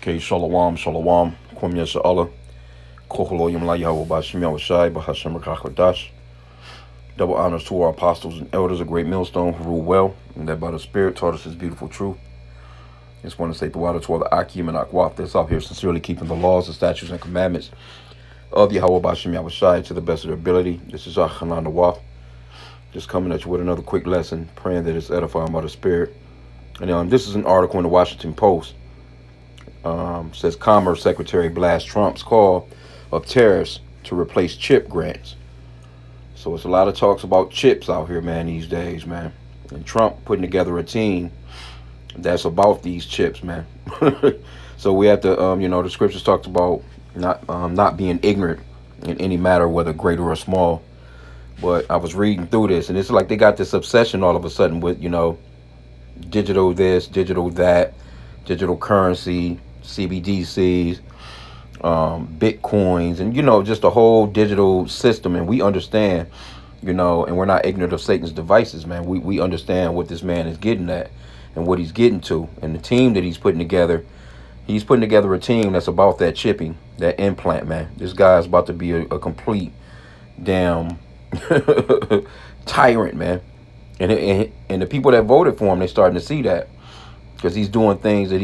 Okay, shalom, shalom, kwam yasha Allah, kochaloyim la Yahweh Bashim Yahushai, Bahashem Rakachodash. Double honors to our apostles and elders, a great millstone who rule well, and that by the Spirit taught us his beautiful truth. Just want to say the water to all the H.I.M and Akwaf that's out here sincerely keeping the laws, the statutes, and commandments of Yahweh Bashim Yahushai to the best of their ability. This is Hanan Nawaf, just coming at you with another quick lesson, praying that it's edifying by the Spirit. And this is an article in the Washington Post. Says Commerce Secretary blasts Trump's call of tariffs to replace chip grants. So it's a lot of talks about chips out here, man, these days, man. And Trump putting together a team that's about these chips, man. So we have to, the scriptures talked about not being ignorant in any matter, whether great or small. But I was reading through this, and it's like they got this obsession all of a sudden with, digital this, digital that, digital currency, CBDCs, Bitcoins, and, just the whole digital system. And we understand, and we're not ignorant of Satan's devices, man. We understand what this man is getting at and what he's getting to. And the team that he's putting together a team that's about that chipping, that implant, man. This guy is about to be a complete damn tyrant, man. And the people that voted for him, they're starting to see that. Because he's doing things that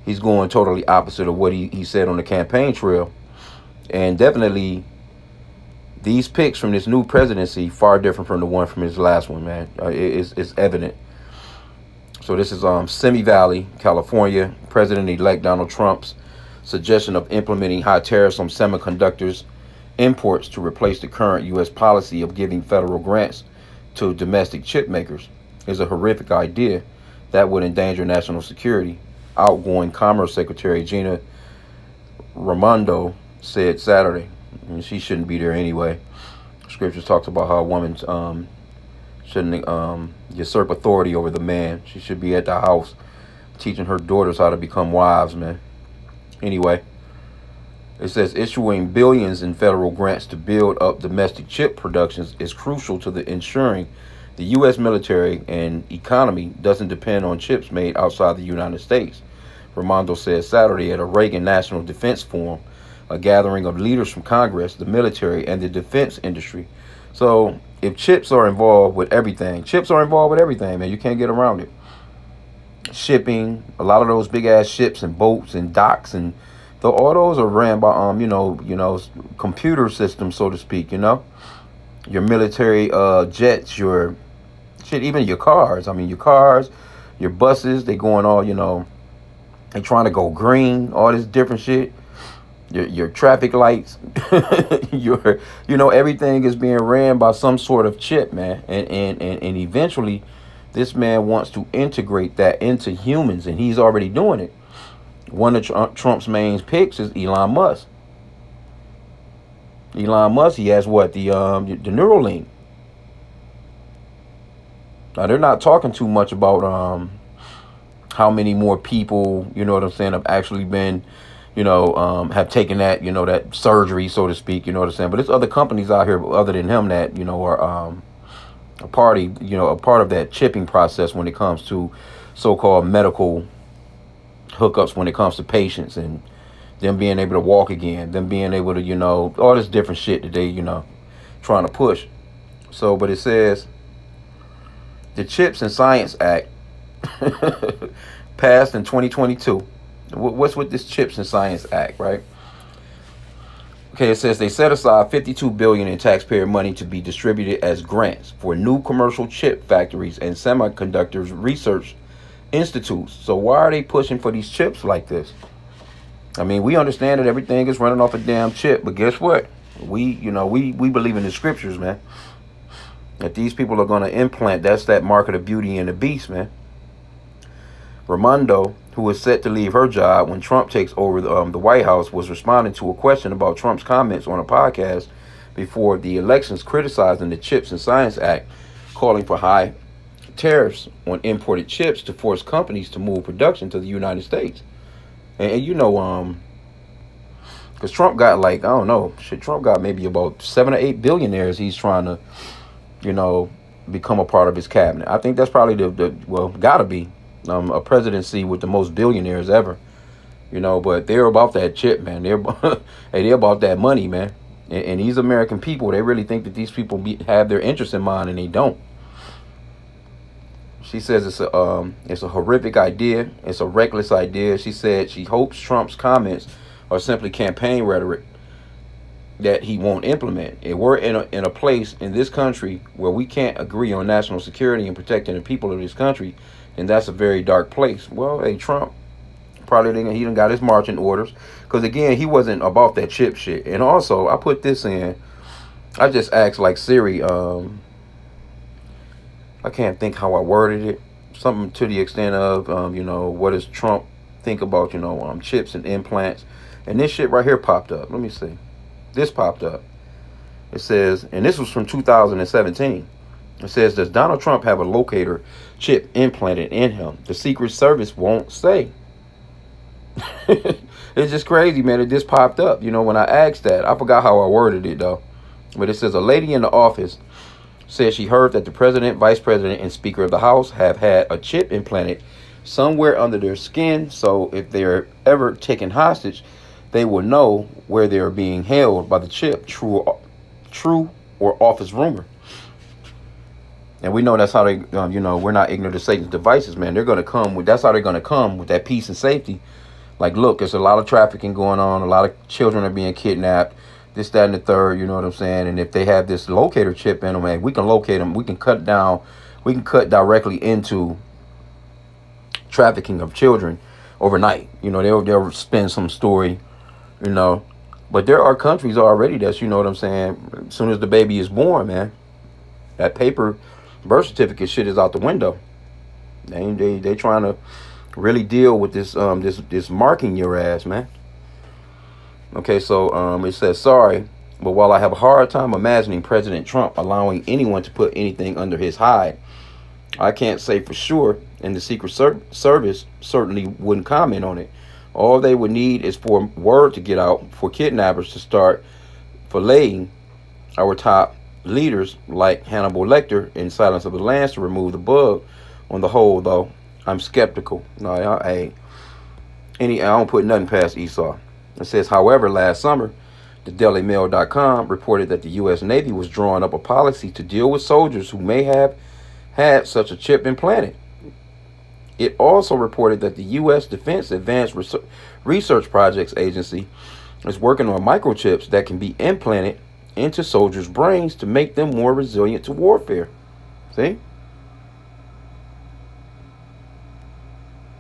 he's going totally opposite of what he said on the campaign trail. And definitely these picks from this new presidency far different from the one from his last one, man. It's evident. So this is Simi Valley, California. President-elect Donald Trump's suggestion of implementing high tariffs on semiconductors imports to replace the current U.S. policy of giving federal grants to domestic chip makers is a horrific idea that would endanger national security, outgoing Commerce Secretary Gina Raimondo said Saturday. And she shouldn't be there anyway. Scriptures talks about how a woman shouldn't usurp authority over the man. She should be at the house teaching her daughters how to become wives, man. Anyway, it says issuing billions in federal grants to build up domestic chip productions is crucial to the ensuring the U.S. military and economy doesn't depend on chips made outside the United States, Raimondo said Saturday at a Reagan National Defense Forum, a gathering of leaders from Congress, the military, and the defense industry. So if chips are involved with everything, man. You can't get around it. Shipping, a lot of those big ass ships and boats and docks and all those are ran by computer systems, so to speak. Your military jets, your shit, even your cars. Your buses, they going all, they trying to go green, all this different shit. Your traffic lights, everything is being ran by some sort of chip, man. And eventually this man wants to integrate that into humans, and he's already doing it. One of Trump's main picks is Elon Musk. He has what? The Neuralink. Now, they're not talking too much about how many more people, have actually been, have taken that, that surgery, so to speak, But there's other companies out here other than him that, are a part of that chipping process when it comes to so-called medical hookups, when it comes to patients and them being able to walk again, them being able to, all this different shit that they, trying to push. So, but it says the Chips and Science Act passed in 2022. What's with this Chips and Science Act, right? Okay, it says they set aside $52 billion in taxpayer money to be distributed as grants for new commercial chip factories and semiconductors research institutes. So why are they pushing for these chips like this? We understand that everything is running off a damn chip, but guess what? We believe in the scriptures, man. That these people are going to implant. That's that mark of the beauty and the beast, man. Raimondo, who is set to leave her job when Trump takes over the White House, was responding to a question about Trump's comments on a podcast before the elections criticizing the Chips and Science Act, calling for high tariffs on imported chips to force companies to move production to the United States. And because Trump got Trump got maybe about 7 or 8 billionaires he's trying to, become a part of his cabinet. I think that's probably gotta be a presidency with the most billionaires ever. But they're about that chip, man. They're about that money, man. And these American people, they really think that these people have their interests in mind, and they don't. She says it's a horrific idea. It's a reckless idea. She said she hopes Trump's comments are simply campaign rhetoric that he won't implement. If we're in a place in this country where we can't agree on national security and protecting the people of this country, then that's a very dark place. Well, hey, Trump probably he done got his marching orders, because again, he wasn't about that chip shit. And also, I put this in. I just asked like Siri. I can't think how I worded it. Something to the extent of, what does Trump think about, chips and implants? And this shit right here popped up. Let me see. This popped up. It says, and this was from 2017. It says, does Donald Trump have a locator chip implanted in him? The Secret Service won't say. It's just crazy, man. It just popped up. When I asked that, I forgot how I worded it, though. But it says, a lady in the office said she heard that the president, vice president, and speaker of the House have had a chip implanted somewhere under their skin. So if they're ever taken hostage, they will know where they're being held by the chip. True or office rumor. And we know that's how they, we're not ignorant of Satan's devices, man. They're going to come with, that's how they're going to come with that peace and safety. Like, look, there's a lot of trafficking going on. A lot of children are being kidnapped. This, that, and the third, you know what I'm saying? And if they have this locator chip in them, man, we can locate them. We can cut directly into trafficking of children overnight. They'll spin some story, But there are countries already that's, you know what I'm saying, as soon as the baby is born, man, that paper birth certificate shit is out the window. They trying to really deal with this marking your ass, man. Okay, so it says, sorry, but while I have a hard time imagining President Trump allowing anyone to put anything under his hide, I can't say for sure, and the Secret Service certainly wouldn't comment on it. All they would need is for word to get out for kidnappers to start filleting our top leaders like Hannibal Lecter in Silence of the Lambs to remove the bug. On the whole, though, I'm skeptical. No, I don't put nothing past Esau. It says, however, last summer, the DailyMail.com reported that the U.S. Navy was drawing up a policy to deal with soldiers who may have had such a chip implanted. It also reported that the U.S. Defense Advanced Research Projects Agency is working on microchips that can be implanted into soldiers' brains to make them more resilient to warfare. See?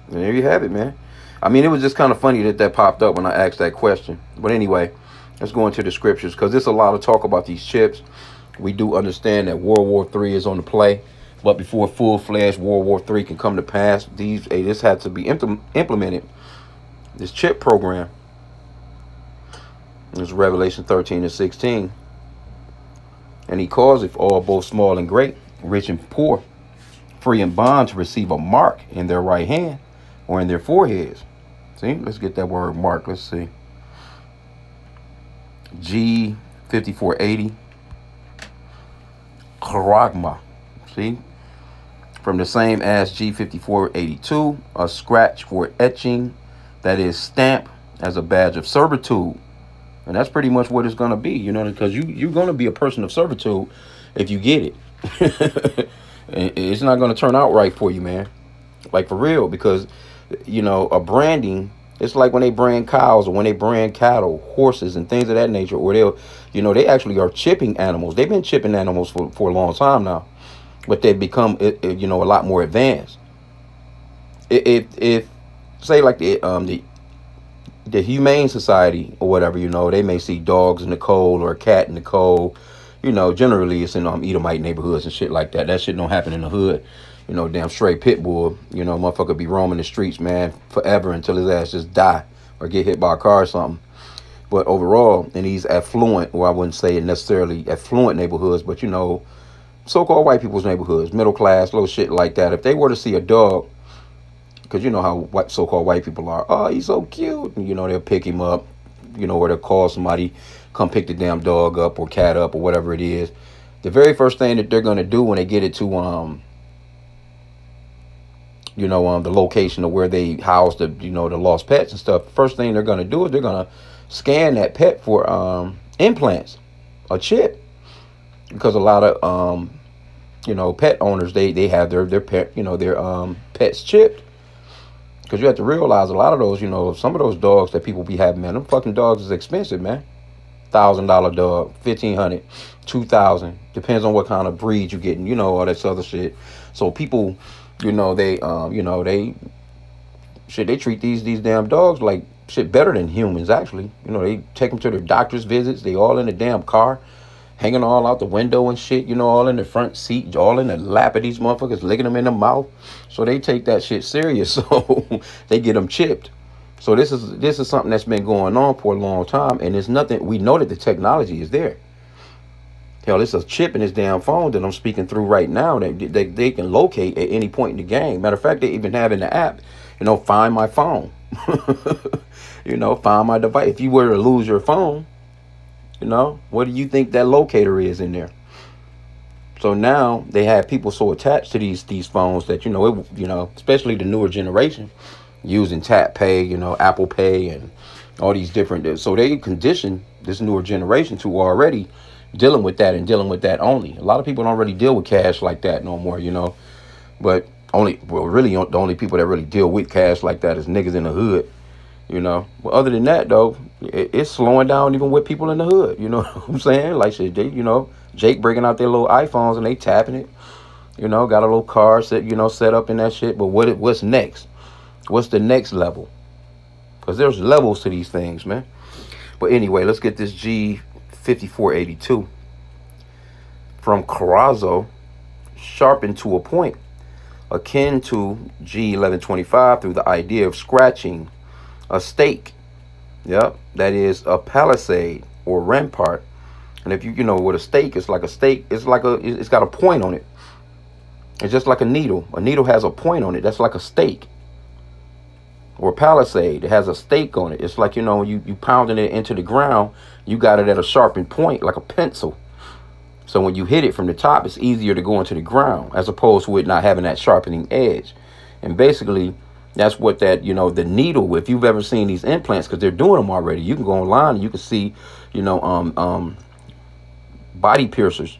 And there you have it, man. I mean, it was just kind of funny that popped up when I asked that question. But anyway, let's go into the scriptures, because there's a lot of talk about these chips. We do understand that World War III is on the play. But before full-fledged World War III can come to pass, this had to be implemented. This chip program. This is Revelation 13:16. And he causeth all, both small and great, rich and poor, free and bond, to receive a mark in their right hand or in their foreheads. See, let's get that word mark. Let's see. G5480. Charagma. See? From the same as G5482, a scratch for etching, that is stamp as a badge of servitude. And that's pretty much what it's going to be, because you're going to be a person of servitude if you get it. It's not going to turn out right for you, man. Like, for real, because, a branding, it's like when they brand cows or when they brand cattle, horses and things of that nature, or they actually are chipping animals. They've been chipping animals for a long time now, but they've become, a lot more advanced. If say like the Humane Society or whatever, they may see dogs in the cold or a cat in the cold. Generally it's in Edomite neighborhoods and shit like that. That shit don't happen in the hood. Damn straight pit bull, motherfucker be roaming the streets, man, forever until his ass just die or get hit by a car or something. But overall, in these affluent, or I wouldn't say necessarily affluent neighborhoods, but so-called white people's neighborhoods, middle class, little shit like that, if they were to see a dog, because you know how so-called white people are, oh, he's so cute, and they'll pick him up, or they'll call somebody, come pick the damn dog up or cat up or whatever it is. The very first thing that they're going to do when they get it to the location of where they house the, the lost pets and stuff. First thing they're gonna do is they're gonna scan that pet for implants, a chip, because a lot of pet owners, they have their pet, their pets chipped. Because you have to realize a lot of those, some of those dogs that people be having, man, them fucking dogs is expensive, man. $1,000 dog, 1,500, 2,000, depends on what kind of breed you getting, all that other shit. So people, they shit, they treat these damn dogs like shit better than humans, actually. They take them to their doctor's visits. They all in the damn car, hanging all out the window and shit, all in the front seat, all in the lap of these motherfuckers, licking them in the mouth. So they take that shit serious. So they get them chipped. So this is something that's been going on for a long time, and there's nothing. We know that the technology is there. Hell, it's a chip in this damn phone that I'm speaking through right now that they can locate at any point in the game. Matter of fact, they even have in the app, find my phone. Find my device. If you were to lose your phone, what do you think that locator is in there? So now they have people so attached to these phones that especially the newer generation, using Tap Pay, Apple Pay, and all these different. So they condition this newer generation to already dealing with that and dealing with that only. A lot of people don't really deal with cash like that no more, But really the only people that really deal with cash like that is niggas in the hood, But other than that, though, it's slowing down even with people in the hood. You know what I'm saying? Like shit, they, Jake breaking out their little iPhones and they tapping it. Got a little car set up in that shit. But what's next? What's the next level? Because there's levels to these things, man. But anyway, let's get this G5482 from Carrazzo, sharpened to a point, akin to G1125 through the idea of scratching a stake. Yep, that is a palisade or rampart. And if you know what a stake is, like a stake, it's got a point on it. It's just like a needle. A needle has a point on it. That's like a stake. Or palisade, it has a stake on it. It's like, you pounding it into the ground, you got it at a sharpened point, like a pencil. So when you hit it from the top, it's easier to go into the ground, as opposed to it not having that sharpening edge. And basically, that's what that, the needle, if you've ever seen these implants, because they're doing them already, you can go online and you can see, body piercers,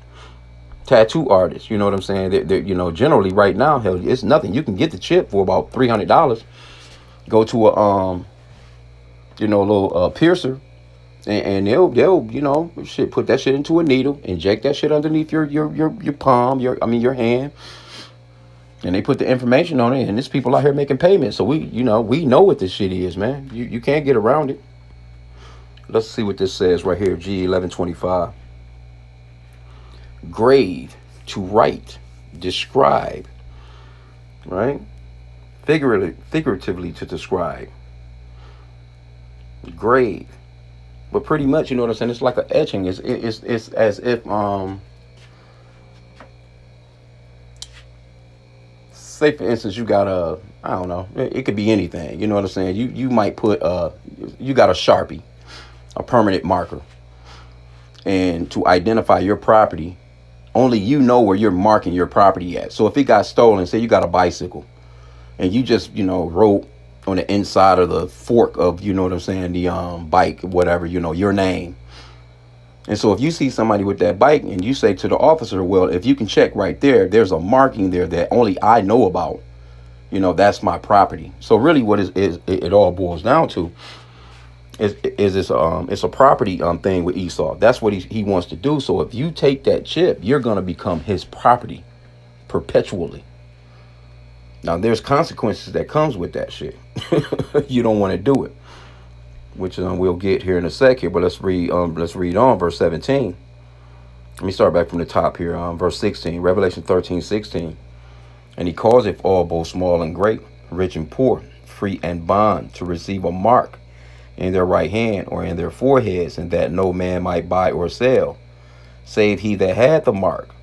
tattoo artists, you know what I'm saying? They're generally right now, hell, it's nothing. You can get the chip for about $300. Go to a little piercer, and they'll put that shit into a needle, inject that shit underneath your palm, your hand, and they put the information on it. And there's people out here making payments, so we know what this shit is, man. You can't get around it. Let's see what this says right here. G1125. Grade, to write, describe, right? Figuratively to describe. Grade. But pretty much, you know what I'm saying? It's like an etching. It's as if say for instance you got I don't know, it could be anything. You know what I'm saying? You might put you got a Sharpie, a permanent marker. And to identify your property, only you know where you're marking your property at. So if it got stolen, say you got a bicycle, and you just, wrote on the inside of the fork of, the bike, whatever, your name. And so if you see somebody with that bike and you say to the officer, well, if you can check right there, there's a marking there that only I know about, that's my property. So really what it all boils down to is it's a property thing with Esau. That's what he wants to do. So if you take that chip, you're going to become his property perpetually. Now, there's consequences that comes with that shit. You don't want to do it, which we'll get here in a sec here. But let's read on verse 17. Let me start back from the top here. Verse 16, Revelation 13:16. And he causeth all, both small and great, rich and poor, free and bond, to receive a mark in their right hand or in their foreheads, and that no man might buy or sell, save he that had the mark,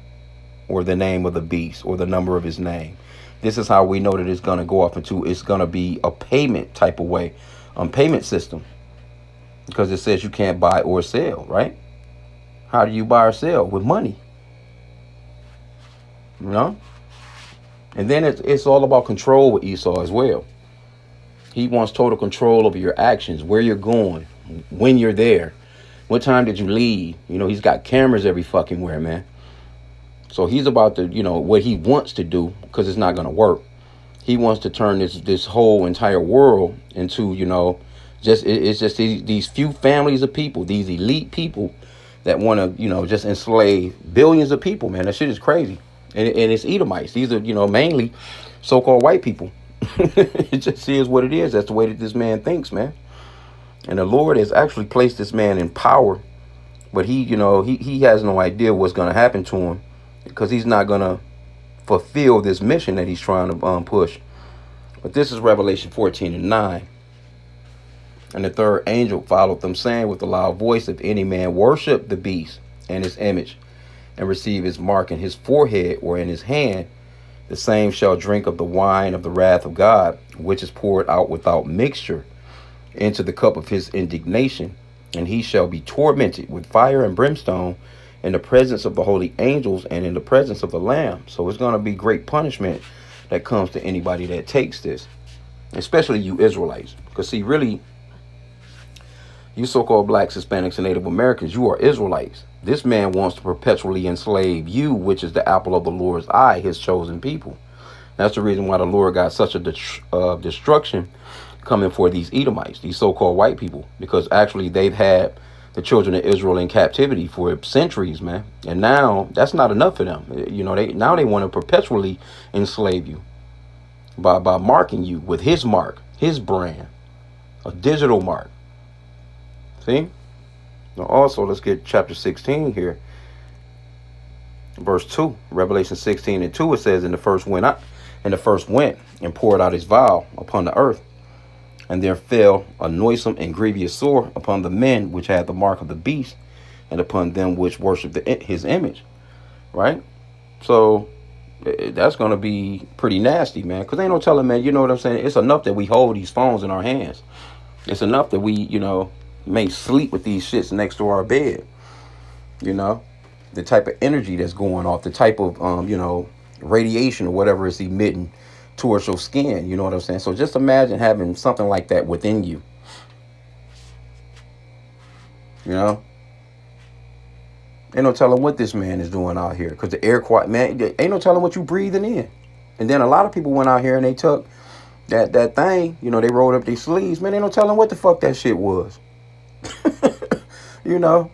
or the name of the beast, or the number of his name. This is how we know that it's going to go off into, it's going to be a payment type of way, payment system. Because it says you can't buy or sell, right? How do you buy or sell? With money. And then it's all about control with Esau as well. He wants total control over your actions, where you're going, when you're there, what time did you leave. He's got cameras every fucking where, man. So he's about to, what he wants to do, because it's not going to work. He wants to turn this whole entire world into, it's just these few families of people, these elite people that want to, just enslave billions of people, man. That shit is crazy. And it's Edomites. These are, mainly so-called white people. It just is what it is. That's the way that this man thinks, man. And the Lord has actually placed this man in power, but he has no idea what's going to happen to him, because he's not going to fulfill this mission that he's trying to push. But this is Revelation 14:9. And the third angel followed them, saying with a loud voice, if any man worship the beast and his image, and receive his mark in his forehead or in his hand, the same shall drink of the wine of the wrath of God, which is poured out without mixture into the cup of his indignation, and he shall be tormented with fire and brimstone in the presence of the holy angels and in the presence of the Lamb. So it's going to be great punishment that comes to anybody that takes this, especially you Israelites. Because see, really, you so-called blacks, Hispanics, and Native Americans, you are Israelites. This man wants to perpetually enslave you, which is the apple of the Lord's eye, his chosen people. That's the reason why the Lord got such a destruction coming for these Edomites, these so-called white people, because actually they've had the children of Israel in captivity for centuries, man. And now that's not enough for them. Now they want to perpetually enslave you by marking you with his mark, his brand, a digital mark. See? Now also, let's get chapter 16 here. Verse 2, Revelation 16:2, it says, and the first went and poured out his vial upon the earth. And there fell a noisome and grievous sore upon the men which had the mark of the beast, and upon them which worshipped his image. Right? So that's going to be pretty nasty, man. Because ain't no telling, man, you know what I'm saying? It's enough that we hold these phones in our hands. It's enough that we, may sleep with these shits next to our bed. The type of energy that's going off, the type of, radiation or whatever it's emitting towards your skin. You know what I'm saying? So just imagine having something like that within you. Ain't no telling what this man is doing out here, because the air quality, man, ain't no telling what you breathing in. And then a lot of people went out here and they took that thing, they rolled up their sleeves, man. Ain't no telling what the fuck that shit was.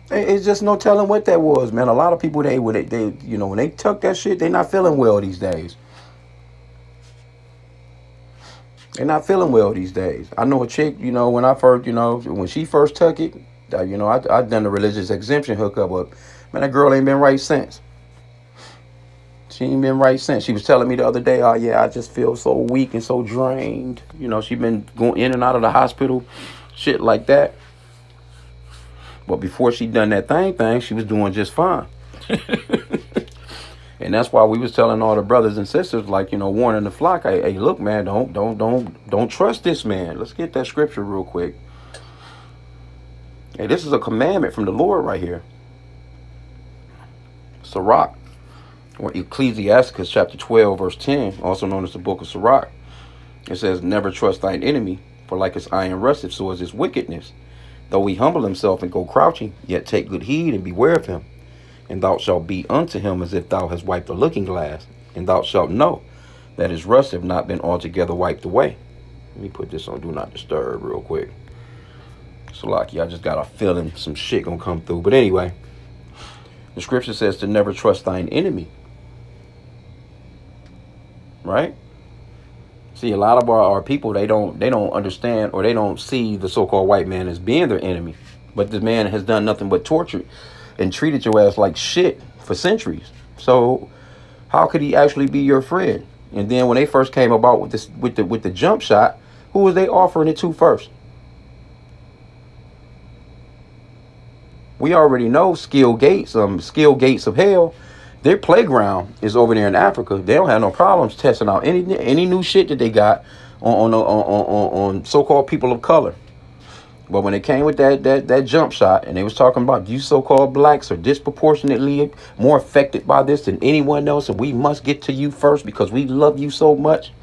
It's just no telling what that was, man. A lot of people, they when they took that shit, they not feeling well these days. They're not feeling well these days. I know a chick, when I first, when she first took it, I done the religious exemption hookup, but man, that girl ain't been right since. She ain't been right since. She was telling me the other day, oh yeah, I just feel so weak and so drained. She been going in and out of the hospital, shit like that. But before she done that thing, she was doing just fine. And that's why we was telling all the brothers and sisters, like, warning the flock, hey, look, man, don't trust this man. Let's get that scripture real quick. Hey, this is a commandment from the Lord right here. Sirach, or Ecclesiasticus chapter 12, verse 10, also known as the book of Sirach. It says, never trust thine enemy, for like his iron rusteth, so is his wickedness. Though he humble himself and go crouching, yet take good heed and beware of him. And thou shalt be unto him as if thou hast wiped a looking glass, and thou shalt know that his rust have not been altogether wiped away. Let me put this on do not disturb real quick. So like, I just got a feeling some shit gonna come through. But anyway, the scripture says to never trust thine enemy. Right? See, a lot of our people, they don't understand, or they don't see the so-called white man as being their enemy. But this man has done nothing but torture and treated your ass like shit for centuries. So how could he actually be your friend? And then when they first came about with this, with the jump shot, who was they offering it to first? We already know skill gates of hell. Their playground is over there in Africa. They don't have no problems testing out any new shit that they got on so-called people of color. But when it came with that jump shot, and they was talking about you so-called blacks are disproportionately more affected by this than anyone else, and we must get to you first because we love you so much.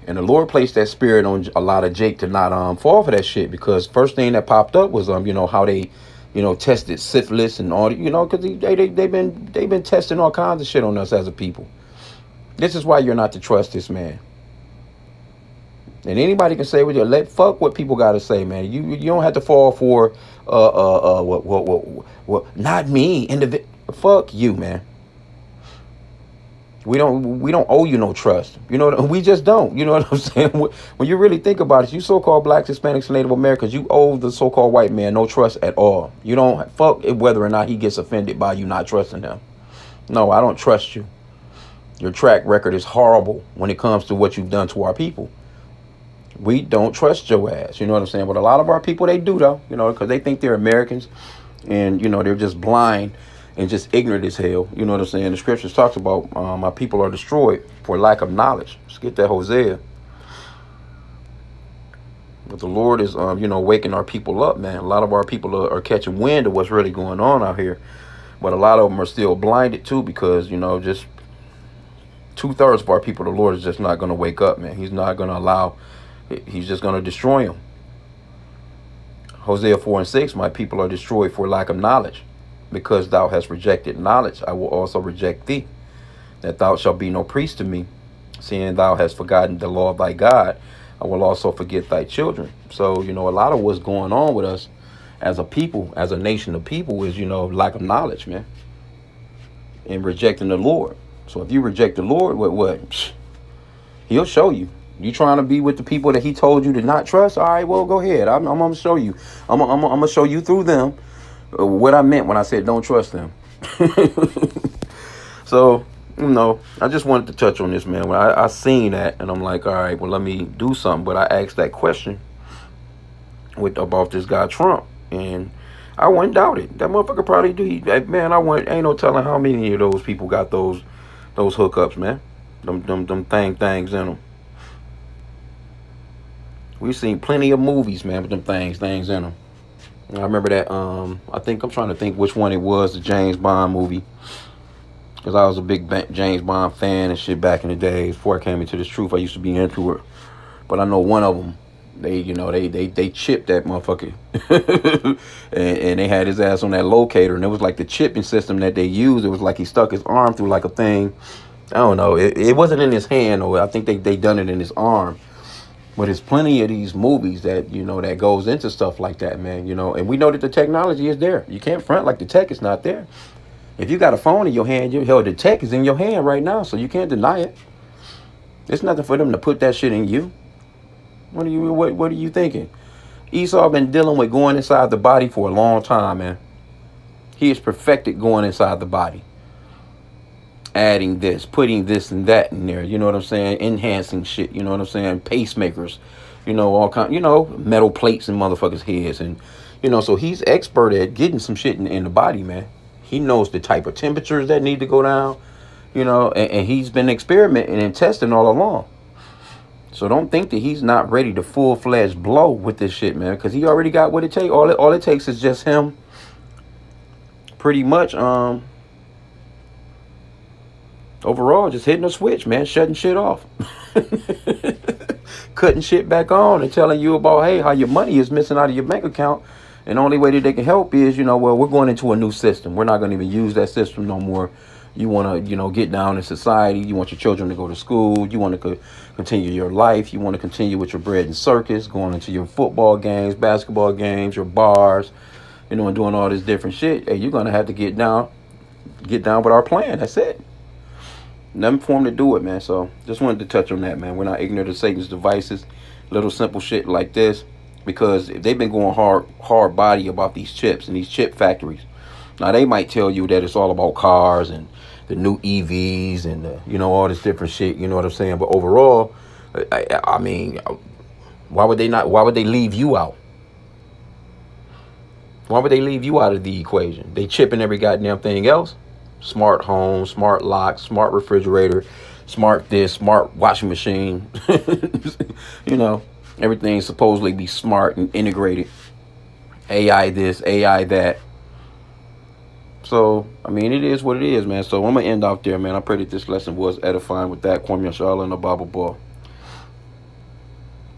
And the Lord placed that spirit on a lot of Jake to not fall for that shit, because first thing that popped up was how they tested syphilis and all, because they've been testing all kinds of shit on us as a people. This is why you're not to trust this man. And anybody can say fuck what people got to say, man. You don't have to fall for what not me, fuck you, man. We don't owe you no trust. We just don't. You know what I'm saying? When you really think about it, you so-called blacks, Hispanics, and Native Americans, you owe the so-called white man no trust at all. You don't fuck it whether or not he gets offended by you not trusting him. No, I don't trust you. Your track record is horrible when it comes to what you've done to our people. We don't trust your ass. You know what I'm saying? But a lot of our people, they do, though. Because they think they're Americans, and they're just blind and just ignorant as hell. You know what I'm saying? The scriptures talks about my people are destroyed for lack of knowledge. Let's get that Hosea. But the Lord is, waking our people up, man. A lot of our people are catching wind of what's really going on out here. But a lot of them are still blinded, too, because, just 2/3 of our people, the Lord is just not going to wake up, man. He's not going to allow. He's just going to destroy them. Hosea 4:6, my people are destroyed for lack of knowledge. Because thou hast rejected knowledge, I will also reject thee, that thou shalt be no priest to me. Seeing thou hast forgotten the law of thy God, I will also forget thy children. So, a lot of what's going on with us as a people, as a nation of people, is, lack of knowledge, man. And rejecting the Lord. So if you reject the Lord, what? He'll show you. You trying to be with the people that he told you to not trust? All right, well, go ahead. I'm going to show you. I'm going to show you through them what I meant when I said don't trust them. So, I just wanted to touch on this, man. When I seen that, and I'm like, all right, well, let me do something. But I asked that question about this guy Trump, and I wouldn't doubt it. That motherfucker probably do. Man, ain't no telling how many of those people got those hookups, man. Them things in them. We've seen plenty of movies, man, with them things in them. I remember that, I'm trying to think which one it was, the James Bond movie. Because I was a big James Bond fan and shit back in the days. Before I came into this truth, I used to be into it. But I know one of them, they chipped that motherfucker. and they had his ass on that locator. And it was like the chipping system that they used. It was like he stuck his arm through like a thing. I don't know. It wasn't in his hand, though. I think they done it in his arm. But there's plenty of these movies that, that goes into stuff like that, man, and we know that the technology is there. You can't front like the tech is not there. If you got a phone in your hand, the tech is in your hand right now, so you can't deny it. It's nothing for them to put that shit in you. What are you thinking? Esau been dealing with going inside the body for a long time, man. He has perfected going inside the body. Adding this, putting this and that in there, you know what I'm saying? Enhancing shit, you know what I'm saying? Pacemakers, all kind, metal plates in motherfuckers' heads. And, so he's expert at getting some shit in the body, man. He knows the type of temperatures that need to go down, and he's been experimenting and testing all along. So don't think that he's not ready to full-fledged blow with this shit, man, because he already got what it takes. All it takes is just him pretty much, overall, just hitting a switch, man, shutting shit off, cutting shit back on and telling you about, hey, how your money is missing out of your bank account. And the only way that they can help is, well, we're going into a new system. We're not going to even use that system no more. You want to, get down in society. You want your children to go to school. You want to continue your life. You want to continue with your bread and circus, going into your football games, basketball games, your bars, and doing all this different shit. Hey, you're going to have to get down with our plan. That's it. Nothing for him to do it, man. So just wanted to touch on that, man. We're not ignorant of Satan's devices. Little simple shit like this, because they've been going hard body about these chips and these chip factories. Now they might tell you that it's all about cars and the new EVs and all this different shit. You know what I'm saying? But overall, I mean, why would they leave you out? Why would they leave you out of the equation? They chipping every goddamn thing else. Smart home, smart lock, smart refrigerator, smart this, smart washing machine. Everything supposedly be smart and integrated. AI this, AI that. So, I mean, it is what it is, man. So, I'm going to end off there, man. I pray that this lesson was edifying with that. Kwame Yashala and the Bible Ball.